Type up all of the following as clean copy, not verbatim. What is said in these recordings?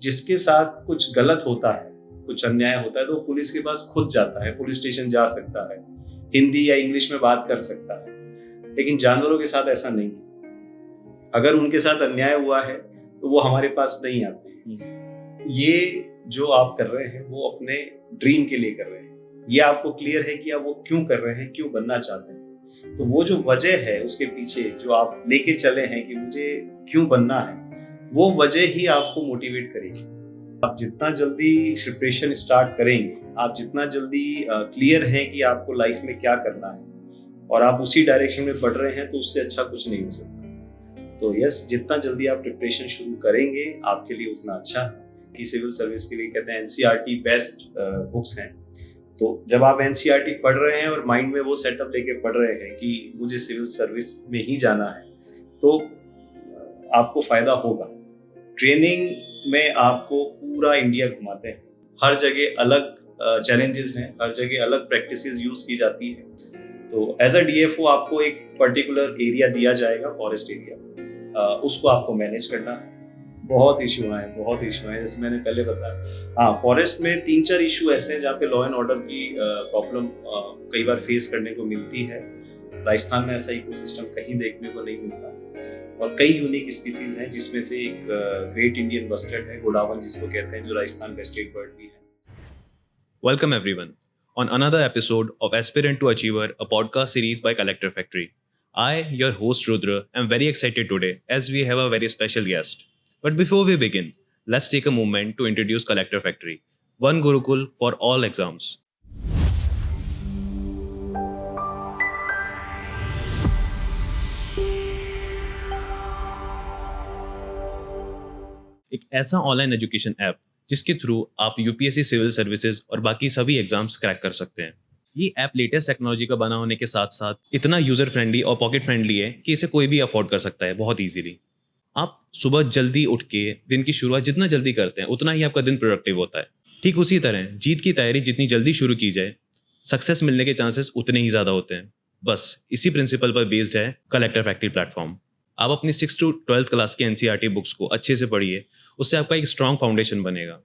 जिसके साथ कुछ गलत होता है, कुछ अन्याय होता है, तो पुलिस के पास खुद जाता है, पुलिस स्टेशन जा सकता है, हिंदी या इंग्लिश में बात कर सकता है। लेकिन जानवरों के साथ ऐसा नहीं है। अगर उनके साथ अन्याय हुआ है तो वो हमारे पास नहीं आते। ये जो आप कर रहे हैं वो अपने ड्रीम के लिए कर रहे हैं। ये आपको क्लियर है कि आप वो क्यों कर रहे हैं, क्यों बनना चाहते हैं। तो वो जो वजह है उसके पीछे जो आप लेके चले हैं कि मुझे क्यों बनना है, वो वजह ही आपको मोटिवेट करेगी। आप जितना जल्दी प्रिपरेशन स्टार्ट करेंगे, आप जितना जल्दी क्लियर है कि आपको लाइफ में क्या करना है और आप उसी डायरेक्शन में बढ़ रहे हैं, तो उससे अच्छा कुछ नहीं हो सकता। तो यस, जितना जल्दी आप प्रिपरेशन शुरू करेंगे आपके लिए उतना अच्छा है। कि सिविल सर्विस के लिए कहते हैं एनसीईआरटी बेस्ट बुक्स हैं। तो जब आप एनसीईआरटी पढ़ रहे हैं और माइंड में वो सेटअप लेके पढ़ रहे हैं कि मुझे सिविल सर्विस में ही जाना है, तो आपको फायदा होगा। ट्रेनिंग में आपको पूरा इंडिया घुमाते हैं, हर जगह अलग चैलेंजेस हैं, हर जगह अलग प्रैक्टिसेस यूज की जाती है। तो एज अ डीएफओ आपको एक पर्टिकुलर एरिया दिया जाएगा, फॉरेस्ट एरिया, उसको आपको मैनेज करना है। बहुत इशू है जैसे मैंने पहले बताया। हाँ, फॉरेस्ट में 3-4 इशू ऐसे हैं जहाँ पे लॉ एंड ऑर्डर की प्रॉब्लम कई बार फेस करने को मिलती है। राजस्थान में ऐसा इकोसिस्टम कहीं देखने को नहीं मिलता। और कई यूनिक स्पीसीज हैं, जिसमें से एक ग्रेट इंडियन बस्टर्ड है, गोडावन जिसको कहते हैं, जो राजस्थान का स्टेट बर्ड भी है। Welcome everyone on another episode of Aspirant to Achiever, a podcast series by Collector Factory. I, your host Rudra, am very excited today as we have a very special guest. But before we begin, let's take a moment to introduce Collector Factory, one Gurukul for all exams. एक ऐसा online education app जिसके through आप UPSC, civil services और बाकी सभी exams crack कर सकते हैं। ये ऐप लेटेस्ट टेक्नोलॉजी का बना होने के साथ साथ इतना यूजर फ्रेंडली और पॉकेट फ्रेंडली है कि इसे कोई भी अफोर्ड कर सकता है बहुत इजीली। आप सुबह जल्दी उठ के दिन की शुरुआत जितना जल्दी करते हैं उतना ही आपका दिन प्रोडक्टिव होता है। ठीक उसी तरह जीत की तैयारी जितनी जल्दी शुरू की जाए, सक्सेस मिलने के चांसेस उतने ही ज़्यादा होते हैं। बस इसी प्रिंसिपल पर बेस्ड है कलेक्टर फैक्ट्री प्लेटफॉर्म। आप अपनी 6 to 12th क्लास की एनसीईआरटी बुक्स को अच्छे से पढ़िए, उससे आपका एक स्ट्रॉन्ग फाउंडेशन बनेगा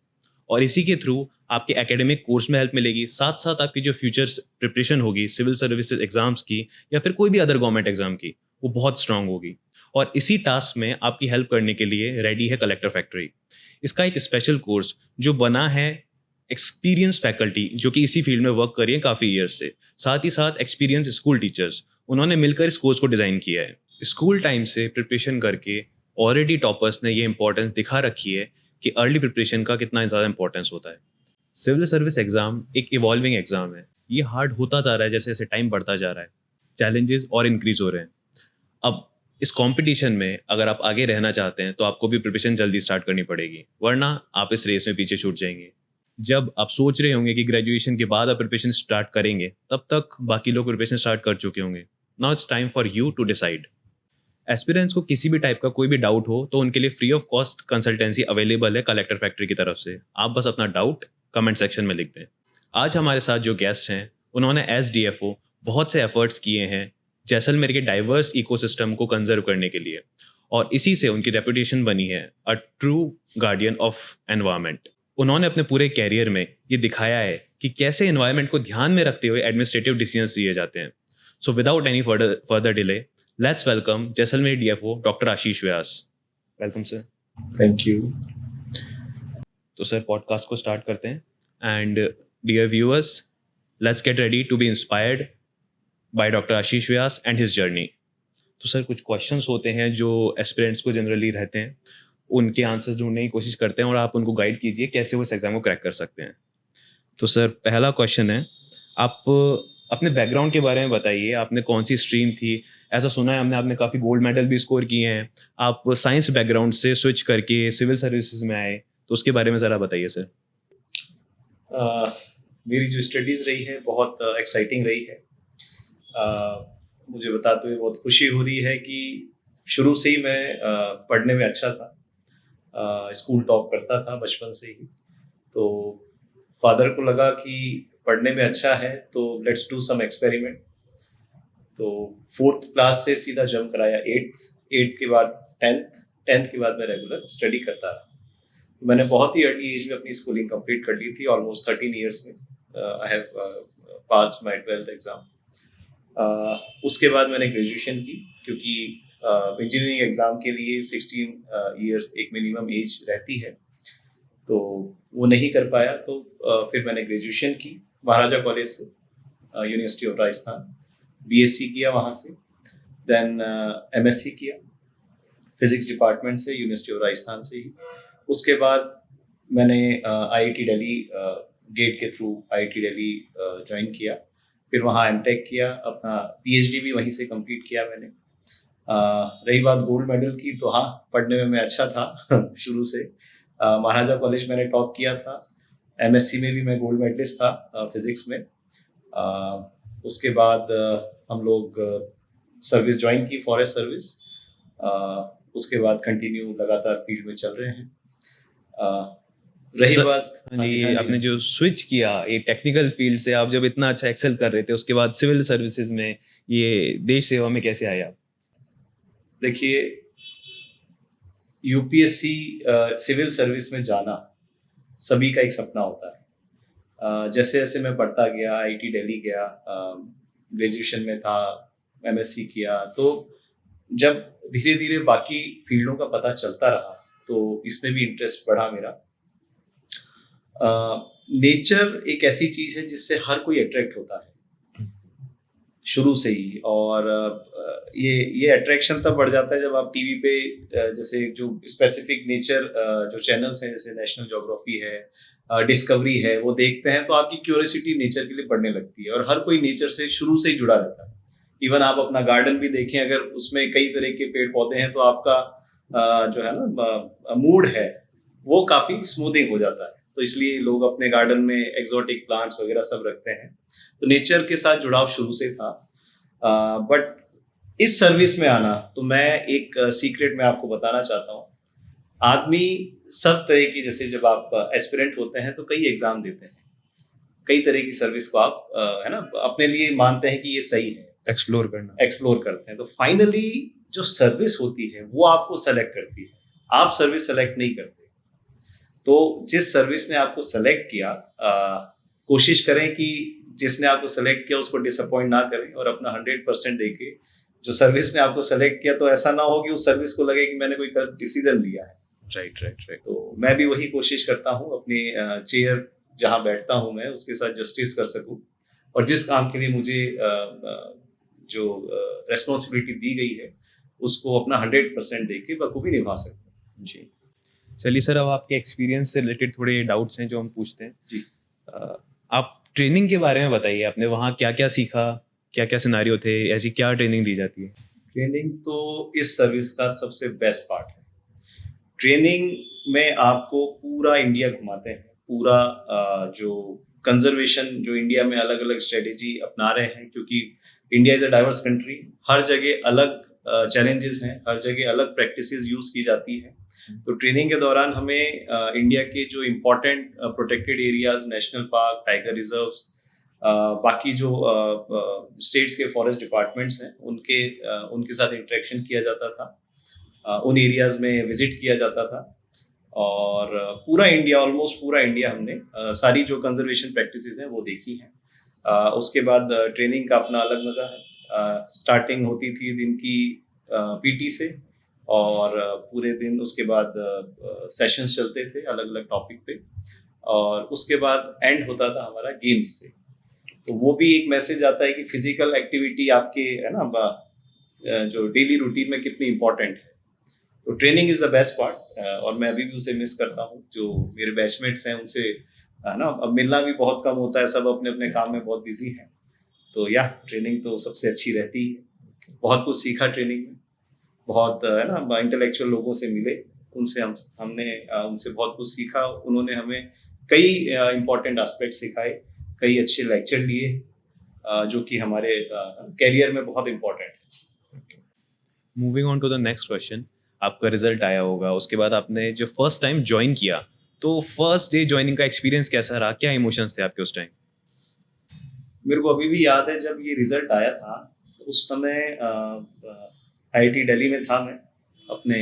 और इसी के थ्रू आपके एकेडमिक कोर्स में हेल्प मिलेगी। साथ साथ आपकी जो फ्यूचर प्रिपरेशन होगी सिविल सर्विसेज एग्जाम्स की या फिर कोई भी अदर गवर्नमेंट एग्जाम की, वो बहुत स्ट्रांग होगी। और इसी टास्क में आपकी हेल्प करने के लिए रेडी है कलेक्टर फैक्ट्री। इसका एक स्पेशल कोर्स जो बना है एक्सपीरियंस फैकल्टी जो कि इसी फील्ड में वर्क कर रही है काफ़ी ईयर्स से, साथ ही साथ एक्सपीरियंस स्कूल टीचर्स, उन्होंने मिलकर इस कोर्स को डिज़ाइन किया है। स्कूल टाइम से प्रिपरेशन करके ऑलरेडी टॉपर्स ने ये इंपॉर्टेंस दिखा रखी है कि अर्ली प्रिपरेशन का कितना ज़्यादा इंपॉर्टेंस होता है। सिविल सर्विस एग्जाम एक इवॉल्विंग एग्जाम है, ये हार्ड होता जा रहा है जैसे जैसे टाइम बढ़ता जा रहा है, चैलेंजेस और इंक्रीज हो रहे हैं। अब इस कंपटीशन में अगर आप आगे रहना चाहते हैं तो आपको भी प्रिपरेशन जल्दी स्टार्ट करनी पड़ेगी, वरना आप इस रेस में पीछे छूट जाएंगे। जब आप सोच रहे होंगे कि ग्रेजुएशन के बाद आप प्रिपरेशन स्टार्ट करेंगे, तब तक बाकी लोग प्रिपरेशन स्टार्ट कर चुके होंगे। Now it's time for you to decide. Aspirants को किसी भी टाइप का कोई भी डाउट हो तो उनके लिए free of cost consultancy available है कलेक्टर फैक्ट्री की तरफ से। आप बस अपना डाउट कमेंट सेक्शन में लिख दें। आज हमारे साथ जो गेस्ट हैं उन्होंने एज डीएफओ बहुत से एफर्ट्स किए हैं जैसलमेर के डाइवर्स इकोसिस्टम को कंजर्व करने के लिए, और इसी से उनकी रेपुटेशन बनी है a true guardian of environment. उन्होंने अपने पूरे कैरियर में ये दिखाया है कि कैसे एनवायरनमेंट को ध्यान में रखते हुए एडमिनिस्ट्रेटिव डिसीजंस लिए जाते हैं। So without any further delay, let's welcome Jaisalmer DFO Dr. Ashish Vyas. Welcome sir. Thank you. तो सर पॉडकास्ट को स्टार्ट करते हैं। And dear viewers, let's get ready to be inspired by doctor Ashish Vyas and his journey. तो सर कुछ questions होते हैं जो एस्पिरेंट्स को जनरली रहते हैं, उनके आंसर्स ढूंढने की कोशिश करते हैं और आप उनको गाइड कीजिए कैसे वो इस एग्जाम को क्रैक कर सकते हैं। तो सर पहला क्वेश्चन है, आप अपने बैकग्राउंड के बारे में बताइए। आपने कौन सी स्ट्रीम थी? ऐसा सुना है हमने आपने काफ़ी गोल्ड मेडल भी स्कोर किए हैं। आप साइंस बैकग्राउंड से स्विच करके सिविल सर्विसेज में आए, तो उसके बारे में ज़रा बताइए सर। मेरी जो स्टडीज़ रही है बहुत एक्साइटिंग रही है। मुझे बताते हुए बहुत खुशी हो रही है कि शुरू से ही मैं पढ़ने में अच्छा था। स्कूल टॉप करता था बचपन से ही। तो फादर को लगा कि पढ़ने में अच्छा है तो लेट्स डू सम एक्सपेरिमेंट। तो 4th क्लास से सीधा जंप कराया 8th के बाद 10th के बाद मैं रेगुलर स्टडी करता रहा। मैंने बहुत ही अर्ली एज में अपनी स्कूलिंग कंप्लीट कर ली थी, ऑलमोस्ट 13 ईयर्स में। I have pass my 12th exam. उसके बाद मैंने ग्रेजुएशन की, क्योंकि इंजीनियरिंग एग्ज़ाम के लिए 16 ईयर्स एक मिनिमम एज रहती है, तो वो नहीं कर पाया। तो फिर मैंने ग्रेजुएशन की महाराजा कॉलेज से, यूनिवर्सिटी ऑफ राजस्थान, बीएससी किया वहाँ से। देन एमएससी किया फिजिक्स डिपार्टमेंट से, यूनिवर्सिटी ऑफ राजस्थान से ही। उसके बाद मैंने आईआईटी दिल्ली गेट के थ्रू आईआईटी दिल्ली ज्वाइन किया, फिर वहाँ एमटेक किया, अपना पीएचडी भी वहीं से कंप्लीट किया मैंने। रही बात गोल्ड मेडल की, तो हाँ, पढ़ने में मैं अच्छा था शुरू से। महाराजा कॉलेज मैंने टॉप किया था, एमएससी में भी मैं गोल्ड मेडलिस्ट था फिजिक्स में। उसके बाद हम लोग सर्विस ज्वाइन की, फॉरेस्ट सर्विस। उसके बाद कंटिन्यू लगातार फील्ड में चल रहे हैं। रही बात जी, आपने जो स्विच किया ये टेक्निकल फील्ड से, आप जब इतना अच्छा एक्सेल कर रहे थे, उसके बाद सिविल सर्विसेज में, ये देश सेवा में कैसे आए आप? देखिए, यूपीएससी सिविल सर्विस में जाना सभी का एक सपना होता है। जैसे जैसे मैं पढ़ता गया, आईआईटी दिल्ली गया, ग्रेजुएशन में था, एमएससी किया, तो जब धीरे धीरे बाकी फील्डों का पता चलता रहा, तो इसमें भी इंटरेस्ट बढ़ा मेरा। नेचर एक ऐसी चीज है जिससे हर कोई अट्रैक्ट होता है शुरू से ही, और ये अट्रैक्शन तब बढ़ जाता है जब आप टीवी पे जैसे जो स्पेसिफिक नेचर जो चैनल्स हैं, जैसे नेशनल ज्योग्राफी है, डिस्कवरी है, वो देखते हैं, तो आपकी क्यूरियोसिटी नेचर के लिए बढ़ने लगती है, और हर कोई नेचर से शुरू से ही जुड़ा रहता है। इवन आप अपना गार्डन भी देखें, अगर उसमें कई तरह के पेड़ पौधे हैं, तो आपका जो है ना मूड है वो काफी स्मूथिंग हो जाता है। तो इसलिए लोग अपने गार्डन में एक्सोटिक प्लांट्स वगैरह सब रखते हैं। तो नेचर के साथ जुड़ाव शुरू से था। बट इस सर्विस में आना, तो मैं एक सीक्रेट मैं आपको बताना चाहता हूँ। आदमी सब तरह की, जैसे जब आप एस्पिरेंट होते हैं तो कई एग्जाम देते हैं, कई तरह की सर्विस को आप है ना अपने लिए मानते हैं कि ये सही है, एक्सप्लोर करते हैं। तो फाइनली जो सर्विस होती है वो आपको सेलेक्ट करती है, आप सर्विस सेलेक्ट नहीं करते। तो जिस सर्विस ने आपको सेलेक्ट किया, कोशिश करें कि जिसने आपको सेलेक्ट किया उसको डिसअपॉइंट ना करें, और अपना 100% देके जो सर्विस ने आपको सेलेक्ट किया, तो ऐसा ना हो कि उस सर्विस को लगे कि मैंने कोई गलत डिसीजन लिया है। राइट। तो मैं भी वही कोशिश करता हूँ, अपनी चेयर जहाँ बैठता हूँ मैं उसके साथ जस्टिस कर सकूँ, और जिस काम के लिए मुझे जो रेस्पॉन्सिबिलिटी दी गई है उसको अपना 100% देके बखूबी निभा सकूँ। जी, चलिए सर, अब आपके एक्सपीरियंस से रिलेटेड थोड़े डाउट्स हैं जो हम पूछते हैं जी। आप ट्रेनिंग के बारे में बताइए, आपने वहाँ क्या क्या सीखा, क्या क्या सिनारियो थे, ऐसी क्या ट्रेनिंग दी जाती है? ट्रेनिंग तो इस सर्विस का सबसे बेस्ट पार्ट है। ट्रेनिंग में आपको पूरा इंडिया घुमाते हैं, पूरा जो कंजर्वेशन जो इंडिया में अलग अलग स्ट्रेटेजी अपना रहे हैं, क्योंकि India is a diverse country, हर जगह अलग चैलेंजेस हैं, हर जगह अलग प्रैक्टिसेस यूज की जाती है। तो ट्रेनिंग के दौरान हमें इंडिया के जो important protected areas, national park, tiger reserves, बाकी जो स्टेट्स के फॉरेस्ट डिपार्टमेंट्स हैं, उनके साथ इंटरेक्शन किया जाता था, उन एरियाज में विजिट किया जाता था, और पूरा इंडिया, ऑलमोस्ट पूरा इंडिया हमने सारी जो कंजर्वेशन प्रैक्टिसेस हैं वो देखी हैं। उसके बाद ट्रेनिंग का अपना अलग मज़ा है। स्टार्टिंग होती थी दिन की पीटी से, और पूरे दिन उसके बाद सेशंस चलते थे अलग अलग टॉपिक पे, और उसके बाद एंड होता था हमारा गेम्स से। तो वो भी एक मैसेज आता है कि फिजिकल एक्टिविटी आपके है ना जो डेली रूटीन में कितनी इंपॉर्टेंट है। तो training is the best part, और मैं अभी भी उसे मिस करता हूँ। जो मेरे बैचमेट्स हैं उनसे है ना अब मिलना भी बहुत कम होता है, सब अपने अपने काम में बहुत बिजी हैं। तो ट्रेनिंग तो सबसे अच्छी रहती है। बहुत कुछ सीखा ट्रेनिंग में, बहुत है ना इंटेलेक्चुअल लोगों से मिले, उनसे हमने उनसे बहुत कुछ सीखा। उन्होंने हमें कई इम्पोर्टेंट एस्पेक्ट सिखाए, कई अच्छे लेक्चर लिए, जो कि हमारे कैरियर में बहुत इम्पोर्टेंट है। Moving on to the next question, आपका रिजल्ट आया होगा, उसके बाद आपने जो फर्स्ट टाइम ज्वाइन किया, तो फर्स्ट डे ज्वाइनिंग का एक्सपीरियंस कैसा रहा, क्या इमोशंस थे आपके उस टाइम? मेरे को अभी भी याद है जब ये रिजल्ट आया था, तो उस समय आईआईटी दिल्ली में था, मैं अपने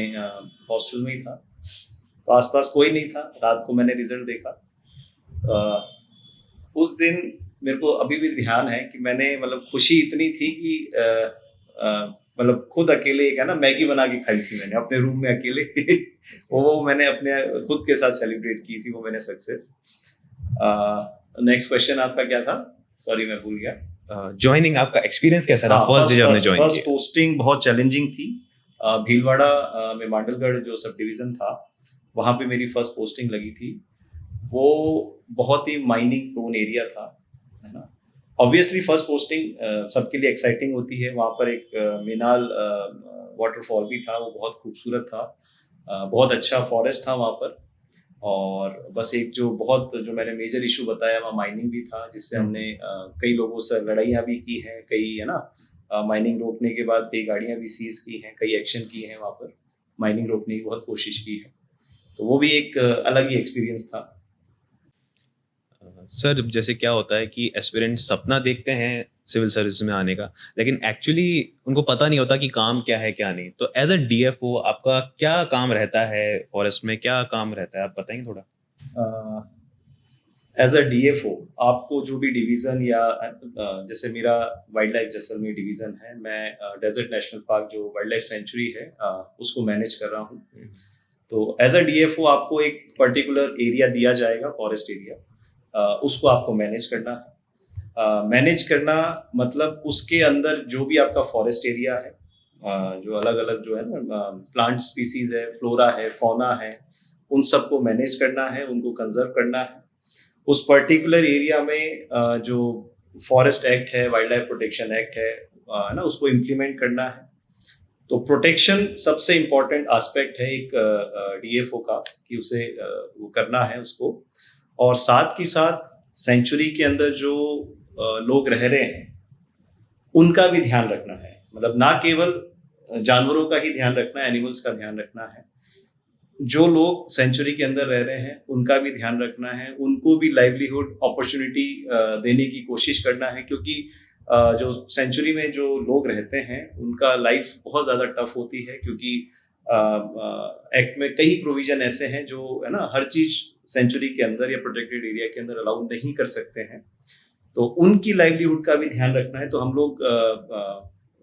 हॉस्टल में ही था। तो आसपास कोई नहीं था। रात को मैंने रिजल्ट देखा। उस दिन मेरे को अभी भी ध्यान है कि मैंने मतलब खुशी इतनी थी कि मतलब खुद अकेले एक है ना मैगी बना के खाई थी मैंने अपने रूम में अकेले वो मैंने अपने खुद के साथ सेलिब्रेट की थी वो मैंने सक्सेस। नेक्स्ट क्वेश्चन आपका क्या था? सॉरी मैं भूल गया। ज्वाइनिंग आपका एक्सपीरियंस कैसा रहा फर्स्ट डे जब आपने ज्वाइन फर्स्ट किया? पोस्टिंग बहुत चैलेंजिंग थी। भीलवाड़ा में मांडलगढ़ जो सब डिवीजन था वहाँ पे मेरी फर्स्ट पोस्टिंग लगी थी। वो बहुत ही माइनिंग प्रोन एरिया था, है ना। ऑब्वियसली फर्स्ट पोस्टिंग सबके लिए एक्साइटिंग होती है। वहाँ पर एक मीनाल वाटरफॉल भी था, वो बहुत खूबसूरत था। बहुत अच्छा फॉरेस्ट था वहाँ पर। और बस एक जो मैंने मेजर इशू बताया वहाँ माइनिंग भी था, जिससे हमने कई लोगों से लड़ाइयाँ भी की हैं, कई है ना माइनिंग रोकने के बाद कई गाड़ियाँ भी सीज की हैं, कई एक्शन किए हैं वहाँ पर, माइनिंग रोकने की बहुत कोशिश की है। तो वो भी एक अलग ही एक्सपीरियंस था। सर जैसे क्या होता है कि एस्पिरेंट्स सपना देखते हैं सिविल सर्विस में आने का, लेकिन एक्चुअली उनको पता नहीं होता कि काम क्या है क्या नहीं। तो एज अ डीएफओ आपका क्या काम रहता है, फॉरेस्ट में क्या काम रहता है, आप बताएंगे थोड़ा? एज अ डीएफओ आपको जो भी डिवीजन या जैसे मेरा वाइल्ड लाइफ जैसलमेर डिवीजन है, मैं डेजर्ट नेशनल पार्क जो वाइल्ड लाइफ सेंचुरी है उसको मैनेज कर रहा हूँ। तो एज अ डीएफओ आपको एक पर्टिकुलर एरिया दिया जाएगा, फॉरेस्ट एरिया, उसको आपको मैनेज करना है। मैनेज करना मतलब उसके अंदर जो भी आपका फॉरेस्ट एरिया है, जो अलग अलग जो है ना प्लांट स्पीसीज है, फ्लोरा है, फौना है, उन सबको मैनेज करना है, उनको कंजर्व करना है। उस पर्टिकुलर एरिया में जो फॉरेस्ट एक्ट है, वाइल्ड लाइफ प्रोटेक्शन एक्ट है ना, उसको इम्प्लीमेंट करना है। तो प्रोटेक्शन सबसे इम्पोर्टेंट एस्पेक्ट है एक डीएफओ का, कि उसे वो करना है उसको। और साथ ही साथ सेंचुरी के अंदर जो लोग रह रहे हैं उनका भी ध्यान रखना है। मतलब ना केवल जानवरों का ही ध्यान रखना है, एनिमल्स का ध्यान रखना है, जो लोग सेंचुरी के अंदर रह रहे हैं उनका भी ध्यान रखना है, उनको भी लाइवलीहुड अपॉर्चुनिटी देने की कोशिश करना है। क्योंकि जो सेंचुरी में जो लोग रहते हैं उनका लाइफ बहुत ज़्यादा टफ होती है, क्योंकि एक्ट में कई प्रोविजन ऐसे हैं जो है ना हर चीज़ सेंचुरी के अंदर या प्रोटेक्टेड एरिया के अंदर अलाउ नहीं कर सकते हैं। तो उनकी लाइवलीहुड का भी ध्यान रखना है। तो हम लोग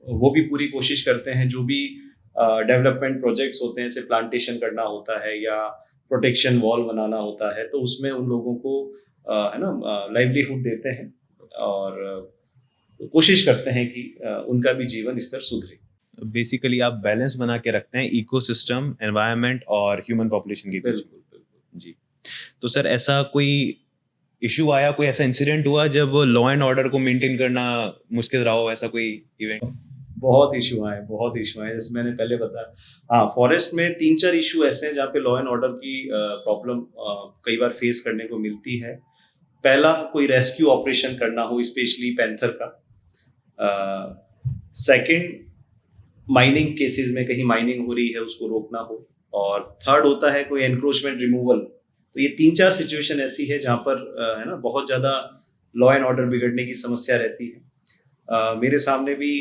वो भी पूरी कोशिश करते हैं, जो भी डेवलपमेंट प्रोजेक्ट्स होते हैं, जैसे प्लांटेशन करना होता है या प्रोटेक्शन वॉल बनाना होता है, तो उसमें उन लोगों को है ना लाइवलीहुड देते हैं और कोशिश करते हैं कि उनका भी जीवन स्तर सुधरे। बेसिकली आप बैलेंस बना के रखते हैं इकोसिस्टम, एनवायरनमेंट और ह्यूमन पॉपुलेशन के बीच। बिल्कुल बिल्कुल जी। तो सर ऐसा कोई इशू आया, कोई ऐसा इंसिडेंट हुआ जब लॉ एंड ऑर्डर को मेंटेन करना मुश्किल रहा हो, ऐसा कोई इवेंट? बहुत इशू आए जैसे मैंने पहले बताया। हाँ, फॉरेस्ट में 3-4 इशू ऐसे हैं जहाँ पे लॉ एंड ऑर्डर की प्रॉब्लम कई बार फेस करने को मिलती है। पहला, कोई रेस्क्यू ऑपरेशन करना हो, स्पेशली पैंथर का। सेकंड, माइनिंग केसेस में कहीं माइनिंग हो रही है उसको रोकना हो। और थर्ड होता है कोई एनक्रोचमेंट रिमूवल। तो ये 3-4 सिचुएशन ऐसी है जहाँ पर है ना बहुत ज़्यादा लॉ एंड ऑर्डर बिगड़ने की समस्या रहती है। मेरे सामने भी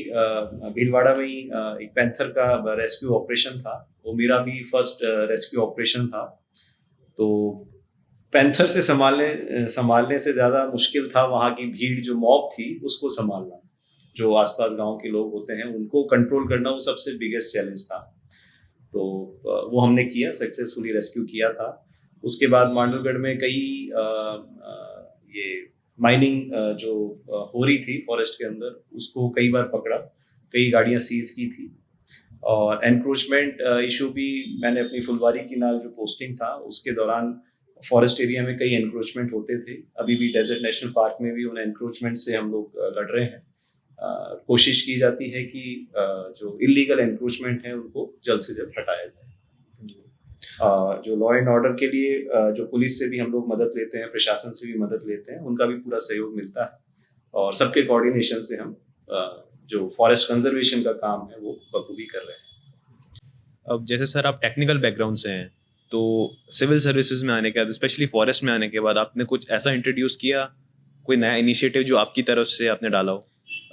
भीलवाड़ा में ही एक पैंथर का रेस्क्यू ऑपरेशन था। वो मेरा भी फर्स्ट रेस्क्यू ऑपरेशन था। तो पैंथर से संभालने से ज़्यादा मुश्किल था वहाँ की भीड़, जो मॉब थी, उसको संभालना। जो आसपास गांव के लोग होते हैं उनको कंट्रोल करना, वो सबसे बिगेस्ट चैलेंज था। तो वो हमने किया, सक्सेसफुली रेस्क्यू किया था। उसके बाद मांडलगढ़ में कई ये माइनिंग जो हो रही थी फॉरेस्ट के अंदर, उसको कई बार पकड़ा, कई गाड़ियां सीज की थी। और एनक्रोचमेंट इशू भी, मैंने अपनी फुलवारी की नाल जो पोस्टिंग था उसके दौरान फॉरेस्ट एरिया में कई एनक्रोचमेंट होते थे। अभी भी डेजर्ट नेशनल पार्क में भी उन एनक्रोचमेंट से हम लोग लड़ रहे हैं। कोशिश की जाती है कि जो इलीगल एनक्रोचमेंट है उनको जल्द से जल्द हटाया जाए। जो लॉ एंड ऑर्डर के लिए जो पुलिस से भी हम लोग मदद लेते हैं, प्रशासन से भी मदद लेते हैं, उनका भी पूरा सहयोग मिलता है। और सबके कोऑर्डिनेशन से हम जो फॉरेस्ट कंजर्वेशन का काम है वो बखूबी कर रहे हैं। अब जैसे सर आप टेक्निकल बैकग्राउंड से हैं, तो सिविल सर्विसेज में आने के बाद, स्पेशली फॉरेस्ट में आने के बाद, आपने कुछ ऐसा इंट्रोड्यूस किया, कोई नया इनिशिएटिव जो आपकी तरफ से आपने डाला हो?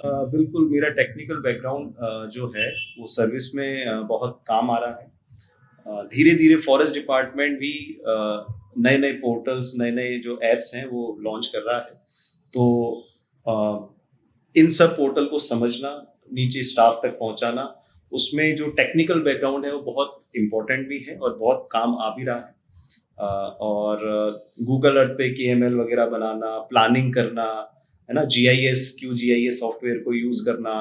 बिल्कुल, मेरा टेक्निकल बैकग्राउंड जो है वो सर्विस में बहुत काम आ रहा है। धीरे धीरे फॉरेस्ट डिपार्टमेंट भी नए नए पोर्टल्स, नए नए जो एप्स हैं वो लॉन्च कर रहा है। तो इन सब पोर्टल को समझना, नीचे स्टाफ तक पहुंचाना, उसमें जो टेक्निकल बैकग्राउंड है वो बहुत इम्पोर्टेंट भी है और बहुत काम आ भी रहा है। और गूगल अर्थ पे KML वगैरह बनाना, प्लानिंग करना, है ना, GIS QGIS सॉफ्टवेयर को यूज करना,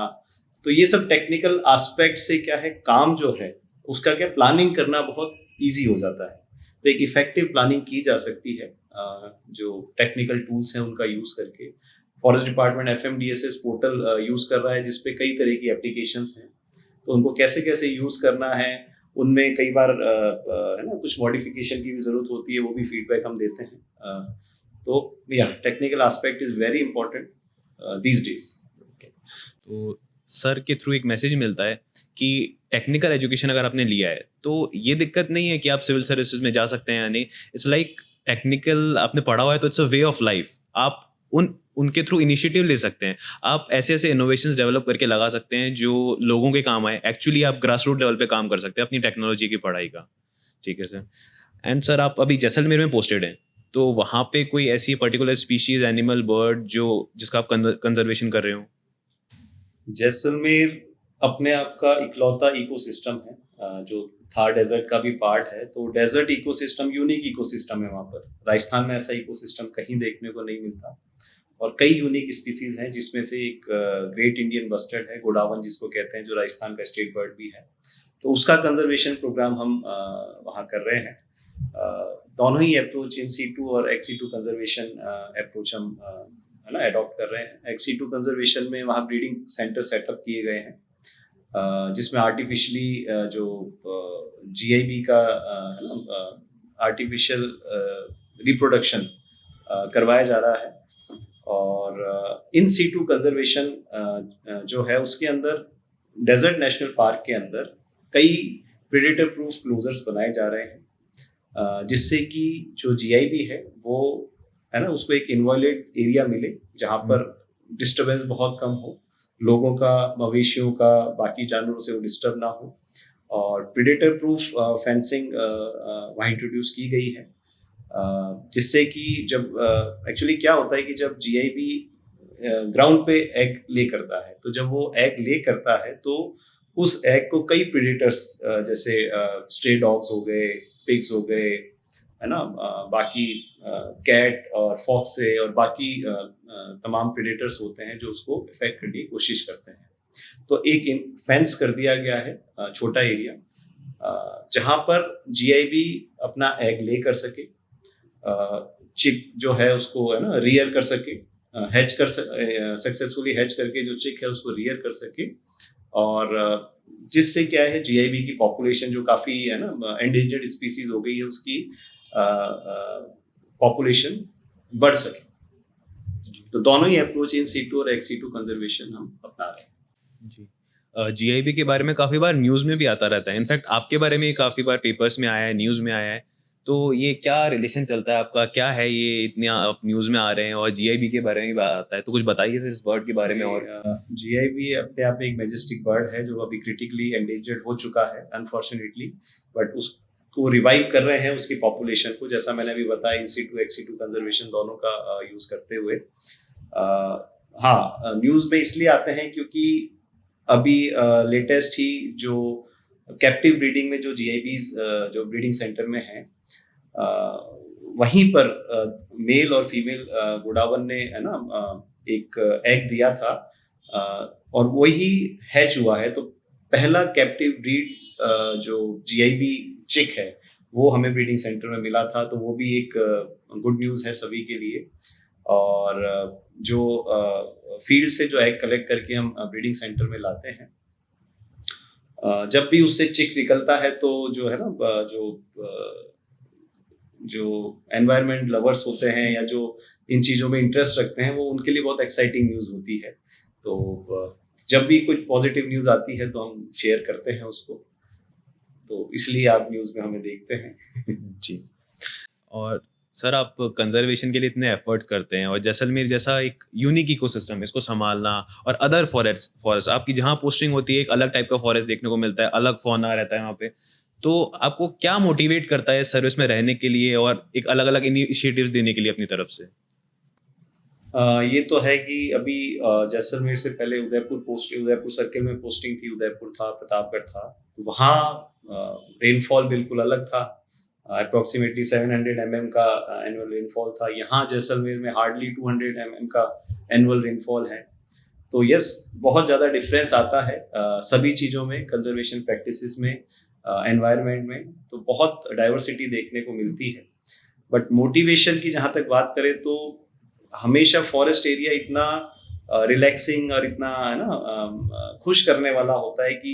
तो ये सब टेक्निकल एस्पेक्ट से क्या है, काम जो है उसका क्या प्लानिंग करना बहुत इजी हो जाता है। तो एक इफेक्टिव प्लानिंग की जा सकती है जो टेक्निकल टूल्स हैं उनका यूज करके। Forest department FMDSS portal use कर रहा है जिसपे कई तरह की एप्लीकेशंस हैं, तो उनको कैसे कैसे यूज करना है, उनमें कई बार है ना कुछ मॉडिफिकेशन की भी जरूरत होती है, वो भी फीडबैक हम देते हैं। तो या technical aspect is very important these days. तो सर के थ्रू एक मैसेज मिलता है कि टेक्निकल एजुकेशन अगर आपने लिया है तो ये दिक्कत नहीं है कि आप सिविल सर्विसेज में जा सकते हैं या नहीं। इट्स लाइक टेक्निकल आपने पढ़ा हुआ है तो it's a way of life. आप उनके थ्रू इनिशिएटिव ले सकते हैं, आप ऐसे ऐसे इनोवेशंस डेवलप करके लगा सकते हैं जो लोगों के काम आए। एक्चुअली आप ग्रास रूट लेवल पे काम कर सकते हैं अपनी टेक्नोलॉजी की पढ़ाई का। ठीक है सर। एंड सर आप अभी जैसलमेर में पोस्टेड हैं, तो वहाँ पे कोई ऐसी पर्टिकुलर स्पीशीज, एनिमल, बर्ड जिसका आप कंजर्वेशन कर रहे हो? जैसलमेर अपने आप का इकलौता इकोसिस्टम है जो थार डेजर्ट का भी पार्ट है। तो डेजर्ट इकोसिस्टम यूनिक इकोसिस्टम है वहाँ पर। राजस्थान में ऐसा इकोसिस्टम कहीं देखने को नहीं मिलता और कई यूनिक स्पीसीज हैं, जिसमें से एक ग्रेट इंडियन बस्टर्ड है, गोडावन जिसको कहते हैं, जो राजस्थान का स्टेट बर्ड भी है। तो उसका कंजर्वेशन प्रोग्राम हम वहाँ कर रहे हैं। दोनों ही अप्रोच, इन सीटू और एक्स-सीटू कंजर्वेशन अप्रोच हम है ना अडॉप्ट कर रहे हैं। एक्स-सीटू कंजर्वेशन में वहाँ ब्रीडिंग सेंटर सेटअप किए गए हैं जिसमें आर्टिफिशियली जो GIB का है ना आर्टिफिशियल रिप्रोडक्शन करवाया जा रहा है। और इन सीटू कंजर्वेशन जो है उसके अंदर डेजर्ट नेशनल पार्क के अंदर कई प्रेडेटर प्रूफ क्लोजर्स बनाए जा रहे हैं जिससे कि जो GIB है वो है ना उसको एक इन्वॉल्वेड एरिया मिले जहाँ पर डिस्टर्बेंस बहुत कम हो, लोगों का, मवेशियों का, बाकी जानवरों से वो डिस्टर्ब ना हो। और प्रेडेटर प्रूफ फेंसिंग वहाँ इंट्रोड्यूस की गई है जिससे कि जब एक्चुअली क्या होता है कि जब GIB ग्राउंड पे एग ले करता है, तो जब वो एग ले करता है तो उस एग को कई प्रेडेटर्स जैसे स्ट्रे डॉग्स हो गए, पिग्स हो गए, है ना, बाकी कैट और फॉक्स से और बाकी तमाम प्रेडेटर्स होते हैं जो उसको इफेक्ट करने की कोशिश करते हैं। तो एक फेंस कर दिया गया है छोटा एरिया जहाँ पर GIB अपना एग ले कर सके, चिक जो है उसको है ना रियर कर सके, हैच कर सक्सेसफुली हैच करके जो चिक है उसको रियर कर सके। और जिससे क्या है GIB की पॉपुलेशन जो काफ़ी है ना एंडेंजर्ड स्पीसीज हो गई है उसकी पॉपुलेशन बढ़ सके। तो दोनों ही अप्रोच, इन सीटू और एक्स-सीटू कंजर्वेशन हम अपना रहे हैं। जी। GIB के बारे में काफ़ी बार न्यूज़ में भी आता रहता है। इनफैक्ट आपके बारे में काफ़ी बार पेपर्स में आया है, न्यूज़ में आया है। तो ये क्या रिलेशन चलता है आपका? क्या है ये इतने आप न्यूज़ में आ रहे हैं और GIB के बारे में भी आता है, तो कुछ बताइए इस बर्ड के बारे में। और GIB अपने आप में एक मैजेस्टिक बर्ड है जो अभी क्रिटिकली एंडेंजर्ड हो चुका है अनफॉर्चुनेटली, बट उसको रिवाइव कर रहे हैं उसकी पॉपुलेशन को, जैसा मैंने अभी बताया, इन सीटू एक्स-सीटू कंजर्वेशन दोनों का यूज करते हुए। हाँ, न्यूज़ में इसलिए आते हैं क्योंकि अभी लेटेस्ट ही जो कैप्टिव ब्रीडिंग में जो GIBs जो ब्रीडिंग सेंटर में हैं वहीं पर मेल और फीमेल गोडावन ने है ना एक एग दिया था और वही हैच हुआ है। तो पहला कैप्टिव ब्रीड जो GIB चिक है वो हमें ब्रीडिंग सेंटर में मिला था, तो वो भी एक गुड न्यूज़ है सभी के लिए। और जो फील्ड से जो एग कलेक्ट करके हम ब्रीडिंग सेंटर में लाते हैं, जब भी उससे चिक निकलता है तो जो है ना जो एनवायरनमेंट लवर्स होते हैं या जो इन चीज़ों में इंटरेस्ट रखते हैं वो उनके लिए बहुत एक्साइटिंग न्यूज़ होती है। तो जब भी कुछ पॉजिटिव न्यूज़ आती है तो हम शेयर करते हैं उसको, तो इसलिए आप न्यूज़ में हमें देखते हैं। जी। और सर आप कंजर्वेशन के लिए इतने एफर्ट्स करते हैं और जैसलमेर जैसा एक यूनिक इकोसिस्टम है, इसको संभालना, और अदर फॉरेस्ट आपकी जहाँ पोस्टिंग होती है एक अलग टाइप का फॉरेस्ट देखने को मिलता है, अलग फौना रहता है वहाँ पे। तो आपको क्या मोटिवेट करता है सर्विस में रहने के लिए और एक अलग अलग इनिशिएटिव्स देने के लिए अपनी तरफ से? ये तो है कि अभी जैसलमेर से पहले उदयपुर सर्किल में पोस्टिंग थी, उदयपुर था, प्रतापगढ़ था। तो वहाँ रेनफॉल बिल्कुल अलग था, अप्रोक्सीमेटली 700 mm का एनुअल रेनफॉल था। यहाँ जैसलमेर में हार्डली 200 mm का एनुअल रेनफॉल है। तो यस, बहुत ज़्यादा डिफरेंस आता है सभी चीज़ों में, कंजर्वेशन प्रैक्टिसेस में, एनवायरनमेंट में, तो बहुत डाइवर्सिटी देखने को मिलती है। बट मोटिवेशन की जहाँ तक बात करें तो हमेशा फॉरेस्ट एरिया इतना रिलैक्सिंग और इतना है ना खुश करने वाला होता है कि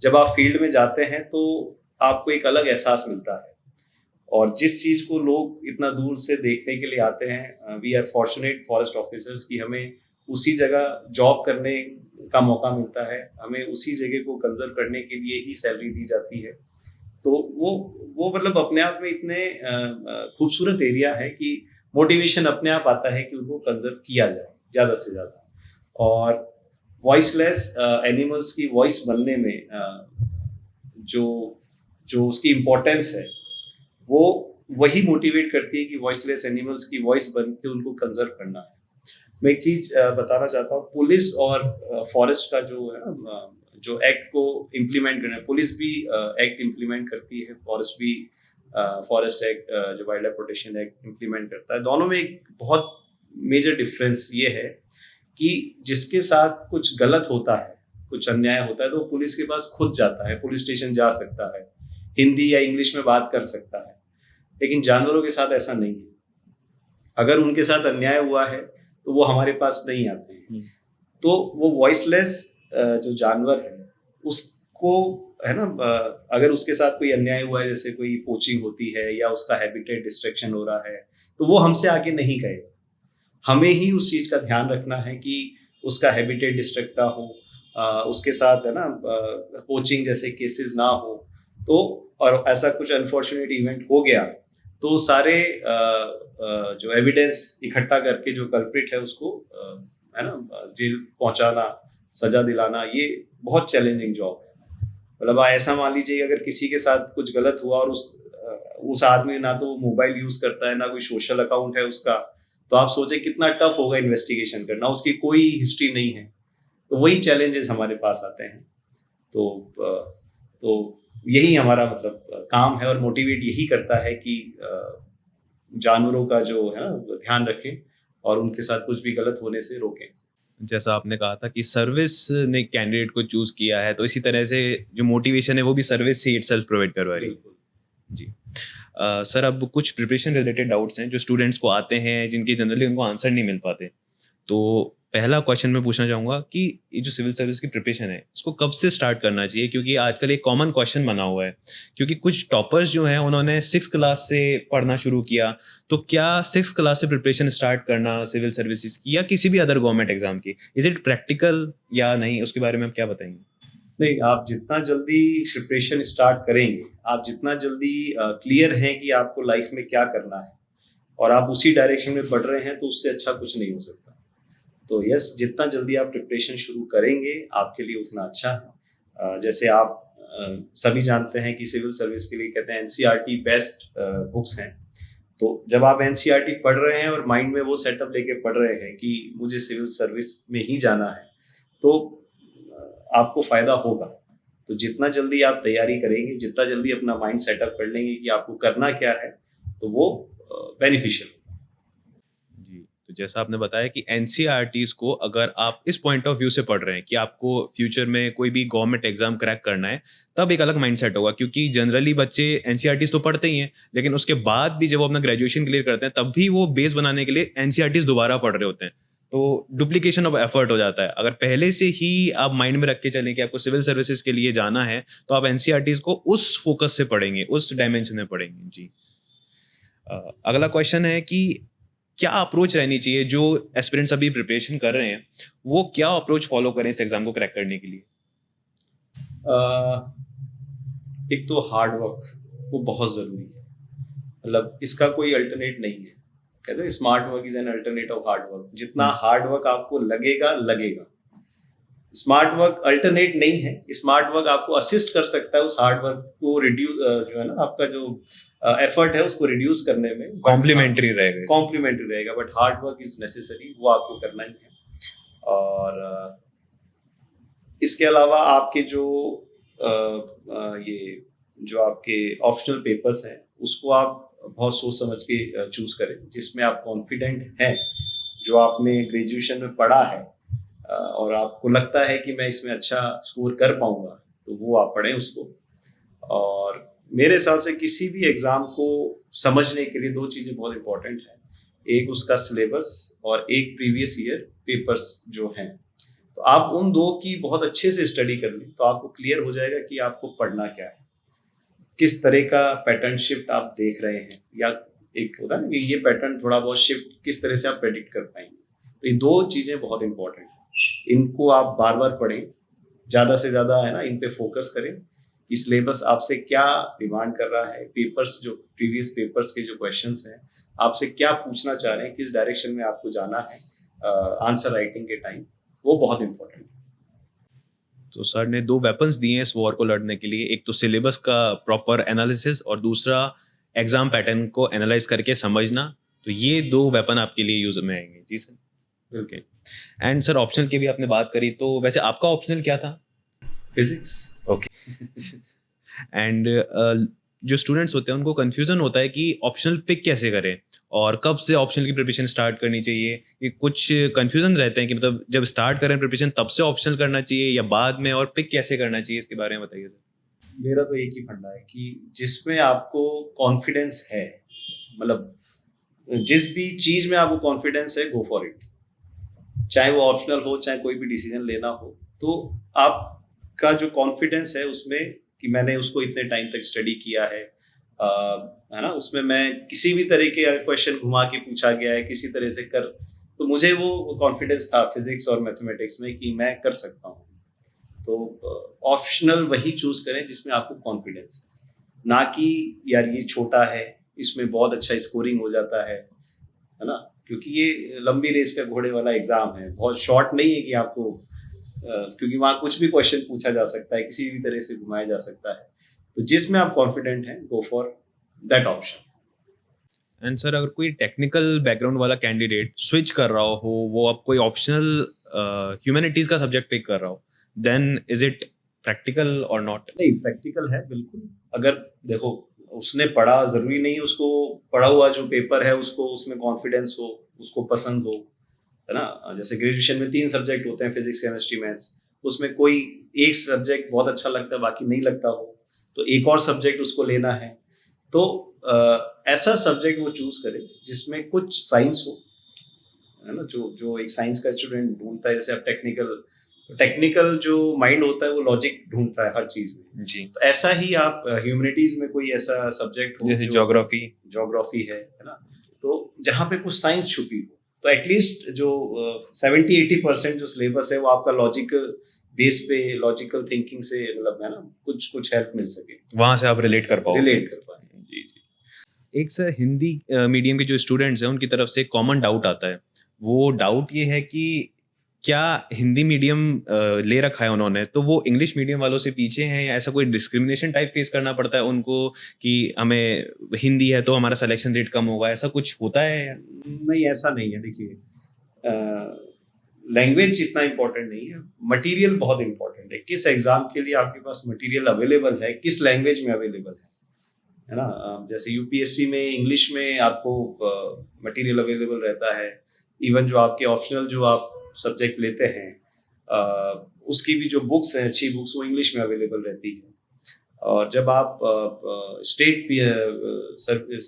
जब आप फील्ड में जाते हैं तो आपको एक अलग एहसास मिलता है। और जिस चीज़ को लोग इतना दूर से देखने के लिए आते हैं, we are fortunate forest officers कि हमें उसी जगह जॉब करने का मौका मिलता है, हमें उसी जगह को कंजर्व करने के लिए ही सैलरी दी जाती है। तो वो मतलब अपने आप में इतने खूबसूरत एरिया है कि मोटिवेशन अपने आप आता है कि उनको कंजर्व किया जाए ज़्यादा से ज़्यादा। और वॉइसलेस एनिमल्स की वॉइस बनने में जो जो उसकी इम्पोर्टेंस है वो वही मोटिवेट करती है कि वॉइसलेस एनिमल्स की वॉइस बन के उनको कंजर्व करना है। मैं एक चीज बताना चाहता हूँ, पुलिस और फॉरेस्ट का जो है ना, जो एक्ट को इम्प्लीमेंट करना है, पुलिस भी एक्ट इम्प्लीमेंट करती है, फॉरेस्ट भी फॉरेस्ट एक्ट जो wild life protection act implement करता है। दोनों में एक बहुत मेजर डिफरेंस ये है कि जिसके साथ कुछ गलत होता है, कुछ अन्याय होता है, तो पुलिस के पास खुद जाता है, पुलिस स्टेशन जा सकता है, हिंदी या इंग्लिश में बात कर सकता है। लेकिन जानवरों के साथ ऐसा नहीं है। अगर उनके साथ अन्याय हुआ है तो वो हमारे पास नहीं आते हैं। तो वो वॉइसलेस जो जानवर है उसको है ना, अगर उसके साथ कोई अन्याय हुआ है, जैसे कोई पोचिंग होती है या उसका हैबिटेट डिस्ट्रक्शन हो रहा है, तो वो हमसे आगे नहीं कहेगा। हमें ही उस चीज का ध्यान रखना है कि उसका हैबिटेट डिस्ट्रक्ट ना हो, उसके साथ है ना पोचिंग जैसे केसेस ना हो। तो और ऐसा कुछ अनफॉर्चुनेट इवेंट हो गया तो सारे जो एविडेंस इकट्ठा करके जो कल्प्रिट है उसको है ना जेल पहुंचाना, सजा दिलाना, ये बहुत चैलेंजिंग जॉब है। मतलब ऐसा मान लीजिए अगर किसी के साथ कुछ गलत हुआ और उस आदमी ना तो मोबाइल यूज करता है, ना कोई सोशल अकाउंट है उसका, तो आप सोचे कितना टफ होगा इन्वेस्टिगेशन करना, उसकी कोई हिस्ट्री नहीं है। तो वही चैलेंजेस हमारे पास आते हैं। तो यही हमारा मतलब काम है और मोटिवेट यही करता है कि जानवरों का जो है ना ध्यान रखें और उनके साथ कुछ भी गलत होने से रोकें। जैसा आपने कहा था कि सर्विस ने कैंडिडेट को चूज किया है, तो इसी तरह से जो मोटिवेशन है वो भी सर्विस से इटसेल्फ प्रोवाइड करवा रही है। जी सर, अब कुछ प्रिपरेशन रिलेटेड डाउट्स हैं जो स्टूडेंट्स को आते हैं, जिनकी जनरली उनको आंसर नहीं मिल पाते। तो पहला क्वेश्चन मैं पूछना चाहूँगा कि ये जो सिविल सर्विस की प्रिपरेशन है इसको कब से स्टार्ट करना चाहिए, क्योंकि आजकल एक कॉमन क्वेश्चन बना हुआ है। क्योंकि कुछ टॉपर्स जो हैं उन्होंने 6th क्लास से पढ़ना शुरू किया, तो क्या 6th क्लास से प्रिपरेशन स्टार्ट करना सिविल सर्विसेज की या किसी भी अदर गवर्नमेंट एग्जाम की, इज इट प्रैक्टिकल या नहीं, उसके बारे में आप क्या बताएंगे? नहीं, आप जितना जल्दी प्रिपरेशन स्टार्ट करेंगे, आप जितना जल्दी क्लियर हैं कि आपको लाइफ में क्या करना है और आप उसी डायरेक्शन में बढ़ रहे हैं, तो उससे अच्छा कुछ नहीं हो सकता। तो यस, जितना जल्दी आप प्रिपरेशन शुरू करेंगे आपके लिए उतना अच्छा है। जैसे आप सभी जानते हैं कि सिविल सर्विस के लिए कहते हैं एनसीईआरटी बेस्ट बुक्स हैं। तो जब आप एनसीईआरटी पढ़ रहे हैं और माइंड में वो सेटअप लेके पढ़ रहे हैं कि मुझे सिविल सर्विस में ही जाना है, तो आपको फायदा होगा। तो जितना जल्दी आप तैयारी करेंगे, जितना जल्दी अपना माइंड सेटअप कर लेंगे कि आपको करना क्या है, तो वो बेनिफिशियल। जी, तो जैसा आपने बताया कि एनसीईआरटीज को अगर आप इस पॉइंट ऑफ व्यू से पढ़ रहे हैं कि आपको फ्यूचर में कोई भी गवर्नमेंट एग्जाम क्रैक करना है, तब एक अलग माइंडसेट होगा। क्योंकि जनरली बच्चे एनसीईआरटीज तो पढ़ते ही हैं, लेकिन उसके बाद भी जब वो अपना ग्रेजुएशन क्लियर करते हैं तब भी वो बेस बनाने के लिए एनसीईआरटीज दोबारा पढ़ रहे होते हैं। तो डुप्लीकेशन ऑफ एफर्ट हो जाता है। अगर पहले से ही आप माइंड में रख के चलें कि आपको सिविल सर्विसेज के लिए जाना है, तो आप एनसीईआरटीज को उस फोकस से पढ़ेंगे, उस डायमेंशन में पढ़ेंगे। जी, अगला क्वेश्चन है कि क्या अप्रोच रहनी चाहिए जो एस्पिरेंट्स अभी प्रिपरेशन कर रहे हैं, वो क्या अप्रोच फॉलो करें इस एग्जाम को क्रैक करने के लिए? एक तो हार्ड वर्क, वो बहुत जरूरी है। मतलब इसका कोई अल्टरनेट नहीं है। कहते हैं smart work is an alternate of hard work. जितना हार्ड वर्क आपको लगेगा, स्मार्ट वर्क अल्टरनेट नहीं है, स्मार्ट वर्क आपको असिस्ट कर सकता है उस हार्ड वर्क को रिड्यूस, जो है ना आपका जो एफर्ट है उसको रिड्यूस करने में, कॉम्प्लीमेंट्री रहेगा। कॉम्प्लीमेंट्री रहेगा, but hard work is necessary, वो आपको करना ही है। और इसके अलावा आपके जो ये जो आपके ऑप्शनल पेपर्स हैं उसको आप बहुत सोच समझ के चूज करें, जिसमें आप कॉन्फिडेंट हैं, जो आपने ग्रेजुएशन में पढ़ा है और आपको लगता है कि मैं इसमें अच्छा स्कोर कर पाऊंगा, तो वो आप पढ़ें उसको। और मेरे हिसाब से किसी भी एग्जाम को समझने के लिए दो चीज़ें बहुत इंपॉर्टेंट हैं, एक उसका सिलेबस और एक प्रीवियस ईयर पेपर्स जो हैं। तो आप उन दो की बहुत अच्छे से स्टडी कर लें तो आपको क्लियर हो जाएगा कि आपको पढ़ना क्या है, किस तरह का पैटर्न शिफ्ट आप देख रहे हैं, या एक होता है ना कि ये पैटर्न थोड़ा बहुत शिफ्ट किस तरह से आप प्रेडिक्ट कर पाएंगे। तो ये दो चीज़ें बहुत इंपॉर्टेंट हैं, इनको आप बार बार पढ़ें, ज़्यादा से ज़्यादा है ना इन पे फोकस करें कि सिलेबस आपसे क्या डिमांड कर रहा है, पेपर्स जो प्रीवियस पेपर्स के जो क्वेश्चंस हैं आपसे क्या पूछना चाह रहे हैं, किस डायरेक्शन में आपको जाना है आंसर राइटिंग के टाइम, वो बहुत इंपॉर्टेंट है। तो सर ने दो वेपन्स दिए हैं इस वॉर को लड़ने के लिए, एक तो सिलेबस का प्रॉपर एनालिसिस और दूसरा एग्जाम पैटर्न को एनालाइज करके समझना। तो ये दो वेपन आपके लिए यूज में आएंगे। जी सर, बिल्कुल। एंड सर ऑप्शनल की भी आपने बात करी, तो वैसे आपका ऑप्शनल क्या था? फिजिक्स। ओके। एंड जो स्टूडेंट्स होते हैं उनको कंफ्यूजन होता है कि ऑप्शनल पिक कैसे करें और कब से ऑप्शनल की प्रिपरेशन स्टार्ट करनी चाहिए। कि कुछ कंफ्यूजन रहते हैं कि मतलब जब स्टार्ट करें प्रिपरेशन तब से ऑप्शनल करना चाहिए या बाद में, और पिक कैसे करना चाहिए, इसके बारे में बताइए सर। मेरा तो एक ही फंडा है कि जिसमें आपको कॉन्फिडेंस है, मतलब जिस भी चीज में आपको कॉन्फिडेंस है, गो फॉर इट। चाहे वो ऑप्शनल हो, चाहे कोई भी डिसीजन लेना हो, तो आपका जो कॉन्फिडेंस है उसमें कि मैंने उसको इतने टाइम तक स्टडी किया है ना, उसमें मैं किसी भी तरह के क्वेश्चन घुमा के पूछा गया है किसी तरह से कर, तो मुझे वो कॉन्फिडेंस था फिजिक्स और मैथमेटिक्स में कि मैं कर सकता हूँ। तो ऑप्शनल वही चूज करें जिसमें आपको कॉन्फिडेंस, ना कि यार ये छोटा है इसमें बहुत अच्छा स्कोरिंग हो जाता है ना, क्योंकि ये लंबी रेस का घोड़े वाला एग्जाम है, बहुत शॉर्ट नहीं है कि आपको क्योंकि वहाँ कुछ भी क्वेश्चन पूछा जा सकता है, किसी भी तरह से घुमाया जा सकता है। तो जिसमें आप कॉन्फिडेंट हैं, go for that option. And sir अगर कोई टेक्निकल बैकग्राउंड वाला कैंडिडेट स्विच कर रहा हो, वो अब कोई ऑप्शनल ह्यूमैनिटीज का सब्जेक्ट पिक कर रहा हो, देन इज इट प्रैक्टिकल और नॉट? नहीं, प्रैक्टिकल है बिल्कुल। अगर देखो उसने पढ़ा, जरूरी नहीं उसको पढ़ा हुआ जो पेपर है उसको उसमें कॉन्फिडेंस हो, उसको पसंद हो, है ना। जैसे ग्रेजुएशन में 3 सब्जेक्ट होते हैं, फिजिक्स केमिस्ट्री मैथ्स, उसमें कोई एक सब्जेक्ट बहुत अच्छा लगता है बाकी नहीं लगता हो, तो एक और सब्जेक्ट उसको लेना है, तो ऐसा सब्जेक्ट वो चूज करे जिसमें कुछ साइंस हो, है ना। जो एक साइंस का स्टूडेंट ढूंढता है, जैसे अब टेक्निकल जो माइंड होता है वो लॉजिक ढूंढता है हर चीज में जी। तो ऐसा ही आप ह्यूमैनिटीज में कोई ऐसा सब्जेक्ट हो जैसे ज्योग्राफी है ना, तो जहाँ पे कुछ साइंस छुपी हो, तो एटलीस्ट जो 70-80% जो सिलेबस है वो आपका लॉजिकल बेस पे, लॉजिकल थिंकिंग से, मतलब है ना, कुछ हेल्प मिल सके, वहां से आप रिलेट कर पाओ। जी जी। एक सर हिंदी मीडियम के जो स्टूडेंट्स हैं उनकी तरफ से कॉमन डाउट आता है, वो डाउट ये है कि क्या हिंदी मीडियम ले रखा है उन्होंने तो वो इंग्लिश मीडियम वालों से पीछे हैं, या ऐसा कोई डिस्क्रिमिनेशन टाइप फेस करना पड़ता है उनको कि हमें हिंदी है तो हमारा सिलेक्शन रेट कम होगा, ऐसा कुछ होता है? नहीं, ऐसा नहीं है। देखिए, लैंग्वेज इतना इम्पोर्टेंट नहीं है, मटेरियल बहुत इम्पोर्टेंट है। किस एग्जाम के लिए आपके पास मटेरियल अवेलेबल है, किस लैंग्वेज में अवेलेबल है ना। जैसे यूपीएससी में इंग्लिश में आपको मटेरियल अवेलेबल रहता है, इवन जो आपके ऑप्शनल जो आप सब्जेक्ट लेते हैं उसकी भी जो बुक्स हैं, अच्छी बुक्स, वो इंग्लिश में अवेलेबल रहती है। और जब आप स्टेट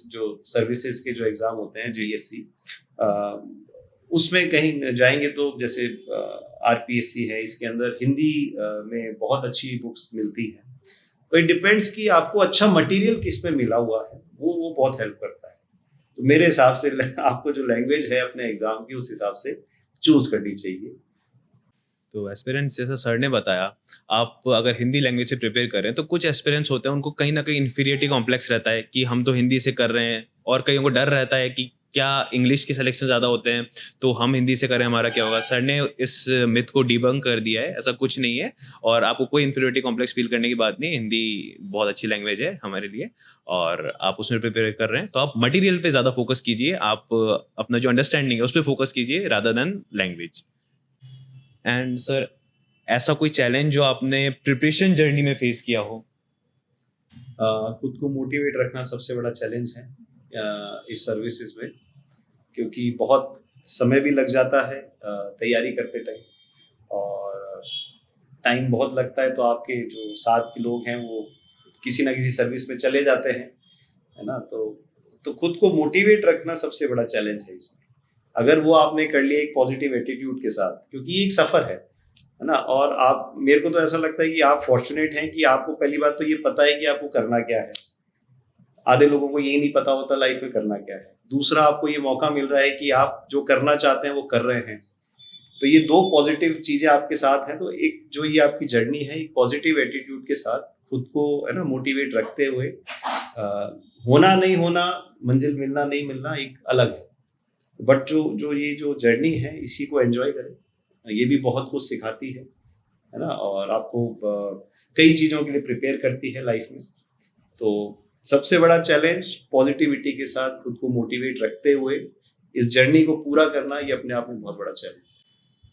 जो सर्विसेज के जो एग्ज़ाम होते हैं जीएससी, उसमें कहीं जाएंगे तो जैसे आरपीएससी है, इसके अंदर हिंदी में बहुत अच्छी बुक्स मिलती हैं। तो इट डिपेंड्स कि आपको अच्छा मटेरियल किस में मिला हुआ है, वो बहुत हेल्प करता है। तो मेरे हिसाब से आपको जो लैंग्वेज है अपने एग्जाम की, उस हिसाब से चूज करनी चाहिए। तो एस्पिरेंट्स, जैसा सर ने बताया, आप अगर हिंदी लैंग्वेज से प्रिपेयर करें तो कुछ एस्पिरेंट्स होते हैं उनको कहीं ना कहीं इन्फीरियरिटी कॉम्प्लेक्स रहता है कि हम तो हिंदी से कर रहे हैं, और कईयों को डर रहता है कि क्या इंग्लिश के सिलेक्शन ज़्यादा होते हैं तो हम हिंदी से करें हमारा क्या होगा? सर ने इस मिथ को डिबंक कर दिया है, ऐसा कुछ नहीं है और आपको कोई इन्फीरियरिटी कॉम्प्लेक्स फील करने की बात नहीं है। हिंदी बहुत अच्छी लैंग्वेज है हमारे लिए और आप उसमें प्रिपेयर कर रहे हैं तो आप मटेरियल पे ज़्यादा फोकस कीजिए, आप अपना जो अंडरस्टैंडिंग है उस पर फोकस कीजिए rather than language. And sir, ऐसा कोई चैलेंज जो आपने प्रिपरेशन जर्नी में फेस किया हो? खुद को मोटिवेट रखना सबसे बड़ा चैलेंज है इस सर्विसेज में, क्योंकि बहुत समय भी लग जाता है तैयारी करते टाइम, और टाइम बहुत लगता है। तो आपके जो साथ के लोग हैं वो किसी ना किसी सर्विस में चले जाते हैं, है ना। तो खुद को मोटिवेट रखना सबसे बड़ा चैलेंज है इसमें। अगर वो आपने कर लिया एक पॉजिटिव एटीट्यूड के साथ, क्योंकि ये एक सफ़र है ना। और आप, मेरे को तो ऐसा लगता है कि आप फॉर्चुनेट हैं कि आपको पहली बात तो ये पता है कि आपको करना क्या है। आधे लोगों को यही नहीं पता होता लाइफ में करना क्या है। दूसरा, आपको ये मौका मिल रहा है कि आप जो करना चाहते हैं वो कर रहे हैं। तो ये दो पॉजिटिव चीजें आपके साथ हैं। तो एक जो ये आपकी जर्नी है, एक पॉजिटिव एटीट्यूड के साथ खुद को, है ना, मोटिवेट रखते हुए, होना नहीं होना, मंजिल मिलना नहीं मिलना एक अलग है, बट जो ये जो जर्नी है इसी को एंजॉय करें। ये भी बहुत कुछ सिखाती है ना, और आपको कई चीज़ों के लिए प्रिपेयर करती है लाइफ में। तो सबसे बड़ा चैलेंज पॉजिटिविटी के साथ खुद को मोटिवेट रखते हुए इस जर्नी को पूरा करना, ये अपने आप में बहुत बड़ा चैलेंज।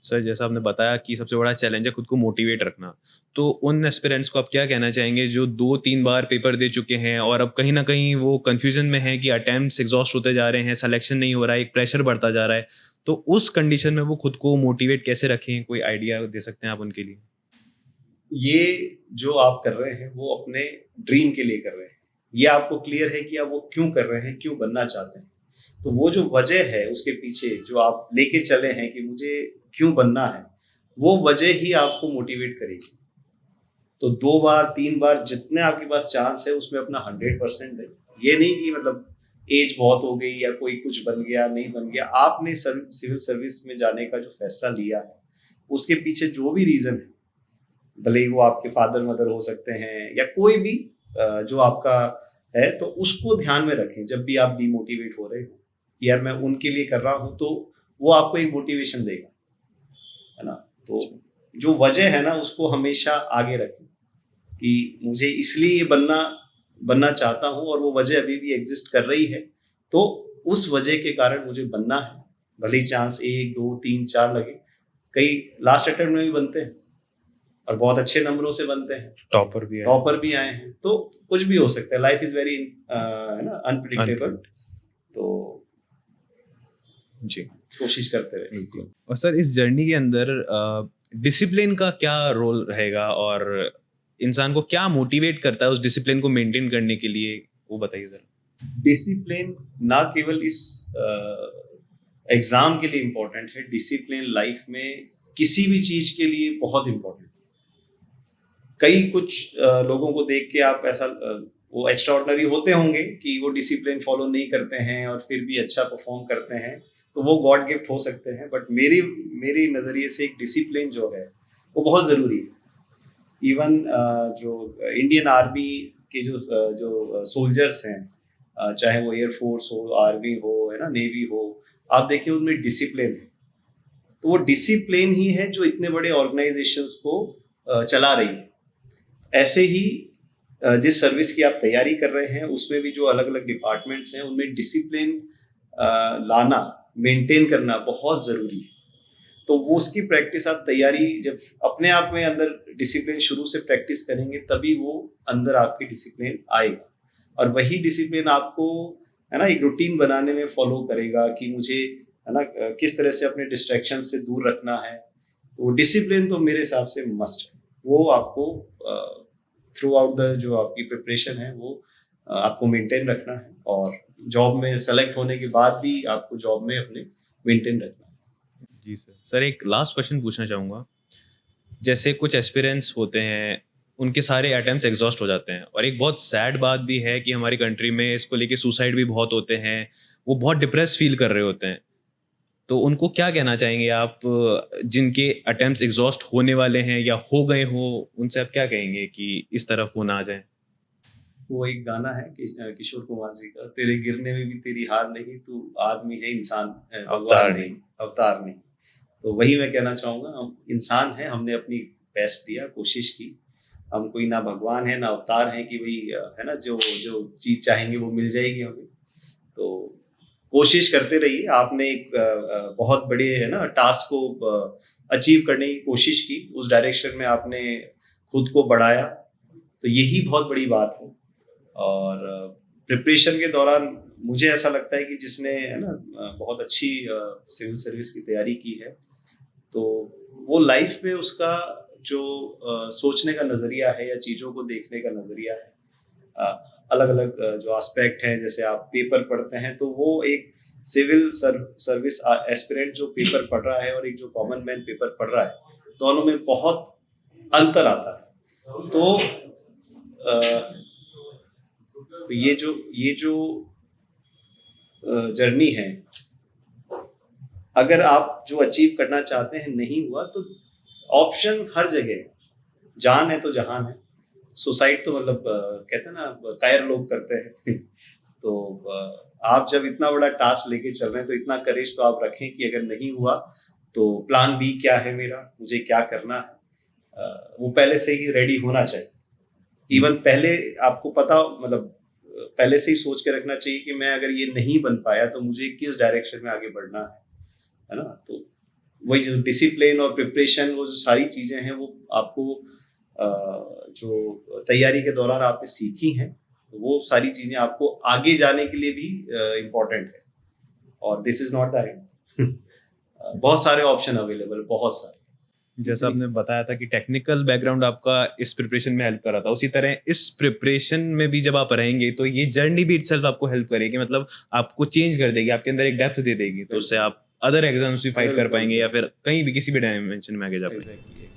सर, जैसा आपने बताया कि सबसे बड़ा चैलेंज है खुद को मोटिवेट रखना, तो उन एस्पिरेंट्स को आप क्या कहना चाहेंगे जो 2-3 बार पेपर दे चुके हैं और अब कहीं ना कहीं वो कंफ्यूजन में है कि अटेम्प्ट्स एग्जॉस्ट होते जा रहे हैं, सिलेक्शन नहीं हो रहा है, एक प्रेशर बढ़ता जा रहा है, तो उस कंडीशन में वो खुद को मोटिवेट कैसे रखें? कोई आइडिया दे सकते हैं आप उनके लिए? ये जो आप कर रहे हैं वो अपने ड्रीम के लिए कर रहे हैं। ये आपको क्लियर है कि आप वो क्यों कर रहे हैं, क्यों बनना चाहते हैं। तो वो जो वजह है उसके पीछे जो आप लेके चले हैं कि मुझे क्यों बनना है, वो वजह ही आपको मोटिवेट करेगी। तो 2 बार 3 बार जितने आपके पास चांस है उसमें अपना 100% दें। ये नहीं कि मतलब एज बहुत हो गई या कोई कुछ बन गया, नहीं बन गया। आपने सिविल सर्विस में जाने का जो फैसला लिया है, उसके पीछे जो भी रीजन है, भले ही वो आपके फादर मदर हो सकते हैं या कोई भी जो आपका है, तो उसको ध्यान में रखें जब भी आप डिमोटिवेट हो रहे हो कि यार मैं उनके लिए कर रहा हूँ। तो वो आपको एक मोटिवेशन देगा, है ना। तो जो वजह है ना उसको हमेशा आगे रखें कि मुझे इसलिए बनना चाहता हूँ, और वो वजह अभी भी एग्जिस्ट कर रही है। तो उस वजह के कारण मुझे बनना है, भले ही चांस 1 2 3 4 लगे। कई लास्ट अटेम्प्ट में भी बनते हैं और बहुत अच्छे नंबरों से बनते हैं, टॉपर भी आए हैं। तो कुछ भी हो सकता है, लाइफ इज वेरी, है ना, अनप्रिडिक्टेबल। तो जी, कोशिश करते रहे। बिल्कुल। और सर, इस जर्नी के अंदर डिसिप्लिन का क्या रोल रहेगा और इंसान को क्या मोटिवेट करता है उस डिसिप्लिन को मेंटेन करने के लिए, वो बताइए जरा। डिसिप्लिन ना केवल इस एग्जाम के लिए इम्पोर्टेंट है, डिसिप्लिन लाइफ में किसी भी चीज के लिए बहुत इम्पोर्टेंट है। कई कुछ लोगों को देख के आप ऐसा वो एक्स्ट्राऑर्डिनरी होते होंगे कि वो डिसिप्लिन फॉलो नहीं करते हैं और फिर भी अच्छा परफॉर्म करते हैं, तो वो गॉड गिफ्ट हो सकते हैं। बट मेरी नज़रिए से एक डिसिप्लिन जो है वो बहुत ज़रूरी है। इवन जो इंडियन आर्मी के जो सोल्जर्स हैं, चाहे वो एयरफोर्स हो, आर्मी हो, है ना, नेवी हो, आप देखिए उनमें डिसिप्लिन है। तो वो डिसिप्लिन ही है जो इतने बड़े ऑर्गेनाइजेशंस को चला रही है। ऐसे ही जिस सर्विस की आप तैयारी कर रहे हैं उसमें भी जो अलग अलग डिपार्टमेंट्स हैं उनमें डिसिप्लिन लाना, मेंटेन करना बहुत ज़रूरी है। तो वो उसकी प्रैक्टिस, आप तैयारी जब अपने आप में अंदर डिसिप्लिन शुरू से प्रैक्टिस करेंगे तभी वो अंदर आपकी डिसिप्लिन आएगा, और वही डिसिप्लिन आपको, है ना, एक रूटीन बनाने में फॉलो करेगा कि मुझे, है ना, किस तरह से अपने डिस्ट्रैक्शन से दूर रखना है। वो डिसिप्लिन तो मेरे हिसाब से मस्ट है। वो आपको थ्रू आउट द जो आपकी प्रिपरेशन है वो आपको मेंटेन रखना है, और जॉब में सेलेक्ट होने के बाद भी आपको जॉब में अपने मेंटेन रखना है। जी सर। सर, एक लास्ट क्वेश्चन पूछना चाहूँगा। जैसे कुछ एस्पिरेंट्स होते हैं, उनके सारे अटेम्प्ट्स एग्जॉस्ट हो जाते हैं, और एक बहुत सैड बात भी है कि हमारी कंट्री में इसको लेके सुसाइड भी बहुत होते हैं, वो बहुत डिप्रेस फील कर रहे होते हैं। तो उनको क्या कहना चाहेंगे आप, जिनके अटेम्प्ट्स एग्जॉस्ट होने वाले हैं या हो गए हो, उनसे आप क्या कहेंगे कि इस तरफ वो ना आ जाए? वो एक गाना है किशोर कुमार जी का, तेरे गिरने में भी तेरी हार नहीं, तू आदमी है इंसान, भगवान नहीं, अवतार नहीं। तो वही मैं कहना चाहूँगा, हम इंसान हैं, हमने अपनी बेस्ट दिया, कोशिश की। हम कोई ना भगवान है ना अवतार है कि भाई है ना जो जो चीज़ चाहेंगे वो मिल जाएगी हमें। तो कोशिश करते रहिए। आपने एक बहुत बड़े है ना टास्क को अचीव करने की कोशिश की, उस डायरेक्शन में आपने खुद को बढ़ाया, तो यही बहुत बड़ी बात है। और प्रिपरेशन के दौरान मुझे ऐसा लगता है कि जिसने है ना बहुत अच्छी सिविल सर्विस की तैयारी की है, तो वो लाइफ में उसका जो सोचने का नज़रिया है या चीज़ों को देखने का नज़रिया है, अलग अलग जो एस्पेक्ट हैं, जैसे आप पेपर पढ़ते हैं तो वो एक सिविल सर्विस एस्पिरेंट जो पेपर पढ़ रहा है और एक जो कॉमन मैन पेपर पढ़ रहा है, दोनों में बहुत अंतर आता है। तो ये जो जर्नी है, अगर आप जो अचीव करना चाहते हैं नहीं हुआ तो ऑप्शन हर जगह है। जान है तो जहान है। सुसाइड तो मतलब कहते हैं ना कायर लोग करते हैं तो आप जब इतना बड़ा टास्क लेके चल रहे हैं तो इतना करेज तो आप रखें कि अगर नहीं हुआ तो प्लान बी क्या है मेरा, मुझे क्या करना है, वो पहले से ही रेडी होना चाहिए। इवन पहले आपको पता, मतलब पहले से ही सोच के रखना चाहिए कि मैं अगर ये नहीं बन पाया तो मुझे किस डायरेक्शन में आगे बढ़ना है ना। तो वही जो डिसिप्लिन और प्रिपरेशन, वो जो सारी चीज़ें हैं वो आपको जो तैयारी के दौरान आपने सीखी हैं, वो सारी चीज़ें आपको आगे जाने के लिए भी इम्पोर्टेंट है। और this is not the end. बहुत सारे ऑप्शन अवेलेबल, बहुत सारे। जैसा आपने बताया था कि टेक्निकल बैकग्राउंड आपका इस प्रिपरेशन में हेल्प कर रहा था, उसी तरह इस प्रिपरेशन में भी जब आप रहेंगे तो ये जर्नी भी इटसेल्फ आपको हेल्प करेगी, मतलब आपको चेंज कर देगी, आपके अंदर एक डेप्थ दे देगी, तो उससे आप अदर एग्जाम्स भी फाइट कर पाएंगे या फिर कहीं भी किसी भी डायमेंशन में आगे जा पाएंगे।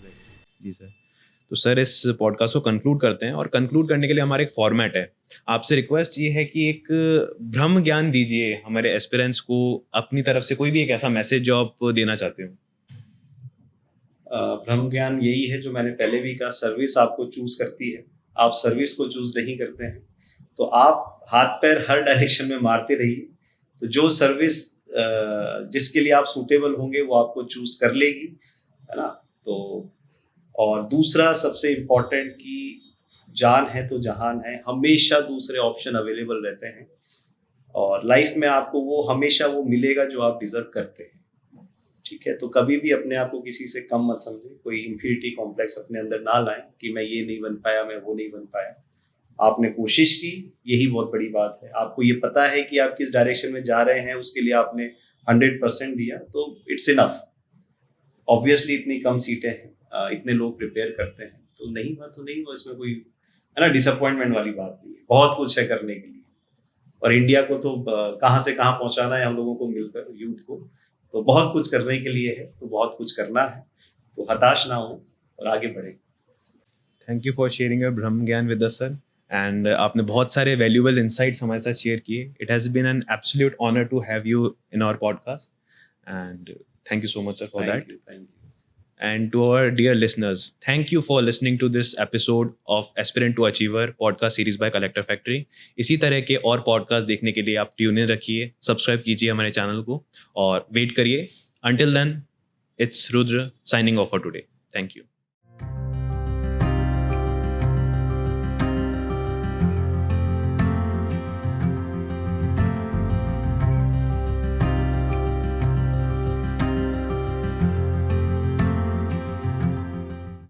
जी सर। तो सर इस पॉडकास्ट को कंक्लूड करते हैं, और कंक्लूड करने के लिए हमारा एक फॉर्मेट है। आपसे रिक्वेस्ट ये है कि एक ब्रह्म ज्ञान दीजिए हमारे एस्पिरेंट्स को, अपनी तरफ से कोई भी एक ऐसा मैसेज जो आप देना चाहते हो। ब्रह्म ज्ञान यही है जो मैंने पहले भी कहा, सर्विस आपको चूज करती है, आप सर्विस को चूज नहीं करते हैं। तो आप हाथ पैर हर डायरेक्शन में मारते रहिए, तो जो सर्विस जिसके लिए आप सूटेबल होंगे वो आपको चूज कर लेगी, है ना। तो और दूसरा सबसे इम्पोर्टेंट कि जान है तो जहान है, हमेशा दूसरे ऑप्शन अवेलेबल रहते हैं, और लाइफ में आपको वो हमेशा वो मिलेगा जो आप डिजर्व करते हैं। ठीक है, तो कभी भी अपने आप को किसी से कम मत समझें, कोई इंफीरिटी कॉम्प्लेक्स अपने अंदर ना लाएं कि मैं ये नहीं बन पाया, मैं वो नहीं बन पाया। आपने कोशिश की, यही बहुत बड़ी बात है। आपको ये पता है कि आप किस डायरेक्शन में जा रहे हैं, उसके लिए आपने 100% दिया, तो इट्स इनफ। ऑब्वियसली इतनी कम सीटें हैं, इतने लोग प्रिपेयर करते हैं, तो नहीं हुआ तो नहीं हुआ, इसमें कोई है ना डिसअपॉइंटमेंट वाली बात नहीं है। बहुत कुछ है करने के लिए, और इंडिया को तो कहाँ से कहाँ पहुँचाना है हम लोगों को मिलकर, यूथ को, तो बहुत कुछ करने के लिए है, तो बहुत कुछ करना है, तो हताश ना हो और आगे बढ़े। Thank you for sharing your ब्रह्म ज्ञान विद अस सर, एंड आपने बहुत सारे वैल्यूएबल इंसाइट्स हमारे साथ शेयर किए। It has been an absolute honour to have you in our podcast, and thank you so much sir for that. Thank you. And to our dear listeners, thank you for listening to this episode of Aspirant to Achiever podcast series by Collector Factory. इसी तरह के और podcast देखने के लिए आप tune in रखिए, subscribe कीजिए हमारे चैनल को और वेट करिए. Until then, it's Rudra signing off for today. Thank you.